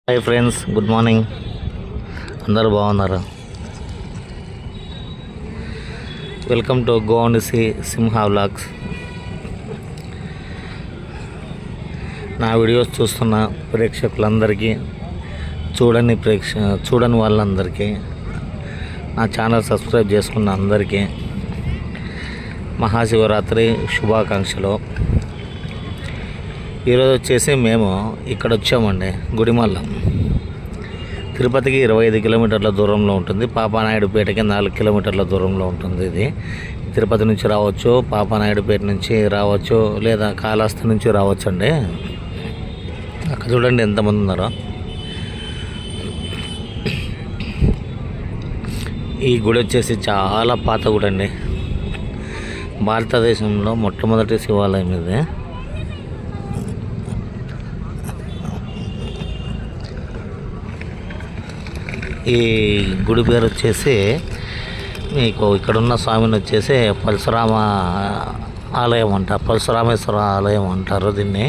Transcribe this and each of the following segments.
Hi friends, good morning. అందరూ బాగున్నారు? Welcome to గోవనిసి సింహ వ్లాగ్స్. నా వీడియోస్ చూస్తున్న ప్రేక్షకులందరికీ, చూడని వాళ్ళందరికీ, నా ఛానల్ సబ్స్క్రైబ్ చేసుకున్న అందరికీ మహాశివరాత్రి శుభాకాంక్షలు. ఈరోజు వచ్చేసి మేము ఇక్కడ వచ్చామండి. గుడిమల్ల తిరుపతికి 25 కిలోమీటర్ల దూరంలో ఉంటుంది. పాపానాయుడుపేటకి 4 కిలోమీటర్ల దూరంలో ఉంటుంది. ఇది తిరుపతి నుంచి రావచ్చు, పాపానాయుడుపేట నుంచి రావచ్చు, లేదా కాళహస్తి నుంచి రావచ్చు అండి. అక్కడ చూడండి ఎంతమంది ఉన్నారో. ఈ గుడి వచ్చేసి చాలా పాత గుడి అండి. భారతదేశంలో మొట్టమొదటి శివాలయం ఇది. ఈ గుడి పేరు వచ్చేసి మీకు ఇక్కడున్న స్వామిని వచ్చేసి పరశురామ ఆలయం పరశురామేశ్వర ఆలయం అంటారు దీన్ని.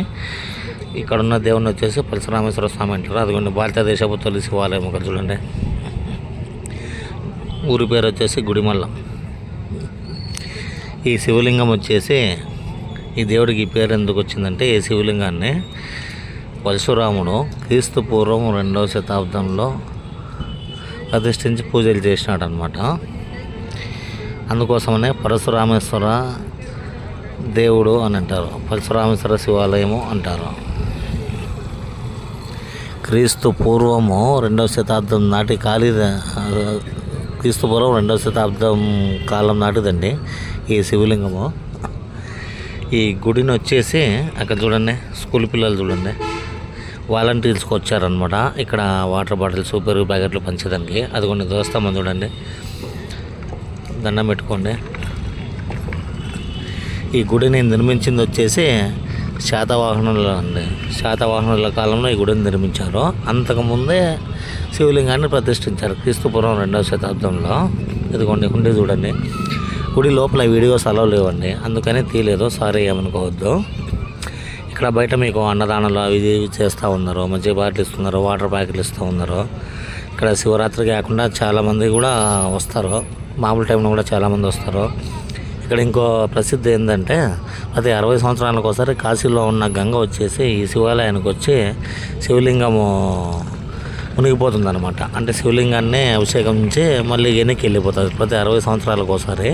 ఇక్కడున్న దేవుని వచ్చేసి పరశురామేశ్వర స్వామి అంటారు. అదిగోండి భారతదేశపు తొలి శివాలయం. ఒకటి చూడండి. ఊరి పేరు వచ్చేసి గుడిమల్ల. ఈ శివలింగం వచ్చేసి ఈ దేవుడికి ఈ పేరు ఎందుకు వచ్చిందంటే, ఈ శివలింగాన్ని పరశురాముడు క్రీస్తు పూర్వం 2వ శతాబ్దంలో ప్రతిష్ఠించి పూజలు చేసినాడు అనమాట. అందుకోసమనే పరశురామేశ్వర దేవుడు అని అంటారు, పరశురామేశ్వర శివాలయము అంటారు. క్రీస్తు పూర్వము 2వ శతాబ్దం నాటి క్రీస్తు పూర్వం 2వ శతాబ్దం కాలం నాటిదండి ఈ శివలింగము. ఈ గుడిని వచ్చేసి అక్కడ చూడండి, స్కూల్ పిల్లలు చూడండి, వాలంటీర్స్కి వచ్చారనమాట. ఇక్కడ వాటర్ బాటిల్స్, పెరుగు ప్యాకెట్లు పంచేదానికి. అదిగోండి దోస్తామని చూడండి, దండం పెట్టుకోండి. ఈ గుడిని నిర్మించింది వచ్చేసి శాతవాహనులు అండి. శాతవాహనుల కాలంలో ఈ గుడిని నిర్మించారు. అంతకుముందే శివలింగాన్ని ప్రతిష్ఠించారు క్రీస్తుపురం 2వ శతాబ్దంలో. ఇదిగోండి హుండీ చూడండి. గుడి లోపల వీడియోస్ అలౌ లేవండి, అందుకని తీయలేదు, సారీ ఏమనుకోవద్దు. ఇక్కడ బయట మీకు అన్నదానాలు అవి చేస్తూ ఉన్నారు, మంచి బాటిల్ ఇస్తున్నారు, వాటర్ ప్యాకెట్లు ఇస్తూ ఉన్నారు. ఇక్కడ శివరాత్రి కాకుండా చాలామంది కూడా వస్తారు, మామూలు టైంలో కూడా చాలామంది వస్తారు. ఇక్కడ ఇంకో ప్రసిద్ధి ఏంటంటే, ప్రతి 60 సంవత్సరాలకు ఒకసారి కాశీలో ఉన్న గంగ వచ్చేసి ఈ శివాలయానికి వచ్చి శివలింగము మునిగిపోతుంది అనమాట. అంటే శివలింగాన్ని అభిషేకించి మళ్ళీ వెనక్కి వెళ్ళిపోతుంది ప్రతి 60 సంవత్సరాలకు ఒకసారి.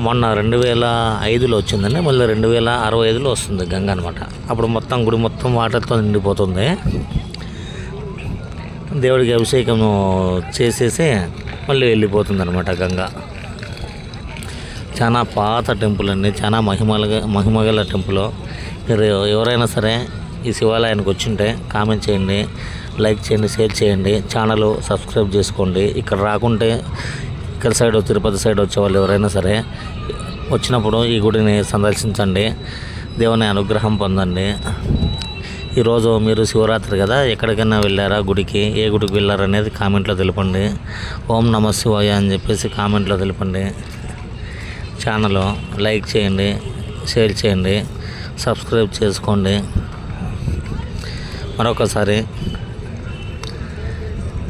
మొన్న 2005లో వచ్చిందండి, మళ్ళీ 2065లో వస్తుంది గంగ అనమాట. అప్పుడు మొత్తం గుడి మొత్తం వాటర్తో నిండిపోతుంది. దేవుడికి అభిషేకం చేసేసి మళ్ళీ వెళ్ళిపోతుంది అనమాట గంగ. చాలా పాత టెంపుల్ అండి, చాలా మహిమగల టెంపుల్. మీరు ఎవరైనా సరే ఈ శివాలయానికి వచ్చింటే కామెంట్ చేయండి, లైక్ చేయండి, షేర్ చేయండి, ఛానల్ సబ్స్క్రైబ్ చేసుకోండి. ఇక్కడ రాకుంటే ఇక్కడ సైడ్ తిరుపతి సైడ్ వచ్చే వాళ్ళు ఎవరైనా సరే వచ్చినప్పుడు ఈ గుడిని సందర్శించండి, దేవుని అనుగ్రహం పొందండి. ఈరోజు మీరు శివరాత్రి కదా, ఎక్కడికైనా వెళ్ళారా గుడికి, ఏ గుడికి వెళ్ళారనేది కామెంట్లో తెలపండి. ఓం నమ శివాయ అని చెప్పేసి కామెంట్లో తెలపండి. ఛానల్ లైక్ చేయండి, షేర్ చేయండి, సబ్స్క్రైబ్ చేసుకోండి. మరొకసారి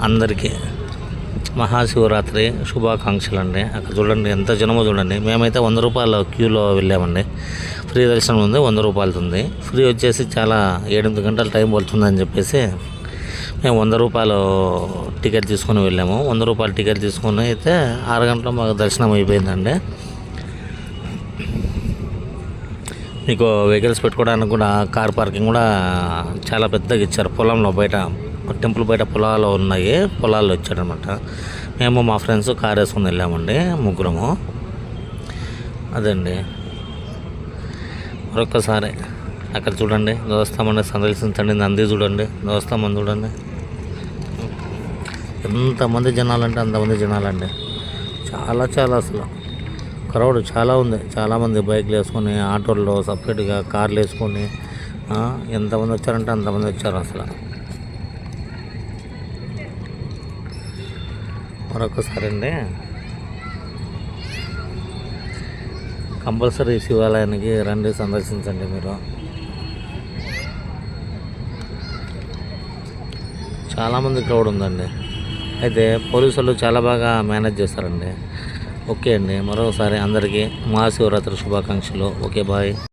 అందరికీ మహాశివరాత్రి శుభాకాంక్షలు అండి. అక్కడ చూడండి ఎంత జనమో చూడండి. మేమైతే 100 రూపాయల క్యూలో వెళ్ళామండి. ఫ్రీ దర్శనం ఉంది, 100 రూపాయలది ఉంది. ఫ్రీ వచ్చేసి చాలా 7-8 గంటల టైం పడుతుందని చెప్పేసి మేము 100 రూపాయలు టికెట్ తీసుకొని వెళ్ళాము. 100 రూపాయల టికెట్ తీసుకొని అయితే 6 గంటల మాకు దర్శనం అయిపోయిందండి. మీకు వెహికల్స్ పెట్టుకోవడానికి కూడా కార్ పార్కింగ్ కూడా చాలా పెద్దగా ఇచ్చారు. పొలంలో బయట, టెంపుల్ బయట పొలాలు ఉన్నాయి, పొలాల్లో ఇచ్చారనమాట. మేము మా ఫ్రెండ్స్ కార్ వేసుకుని వెళ్ళామండి, ముగ్గురము. అదండి. మరొక్కసారి అక్కడ చూడండి, దోస్తామని సందర్శించండి. నంది చూడండి, దోస్తామని చూడండి. ఎంతమంది జనాలంటే అంతమంది జనాలండి. చాలా అసలు క్రౌడ్ చాలా ఉంది. చాలామంది బైక్లు వేసుకొని, ఆటోల్లో సపరేట్గా కార్లు వేసుకొని ఎంతమంది వచ్చారంటే అంతమంది వచ్చారు అసలు. మరొకసారి అండి, కంపల్సరీ శివాలయానికి రండి, సందర్శించండి మీరు. చాలామంది క్రౌడ్ ఉందండి. అయితే పోలీసులు చాలా బాగా మేనేజ్ చేస్తారండి. ఓకే అండి, మరోసారి అందరికీ మహాశివరాత్రి శుభాకాంక్షలు. Okay, bye.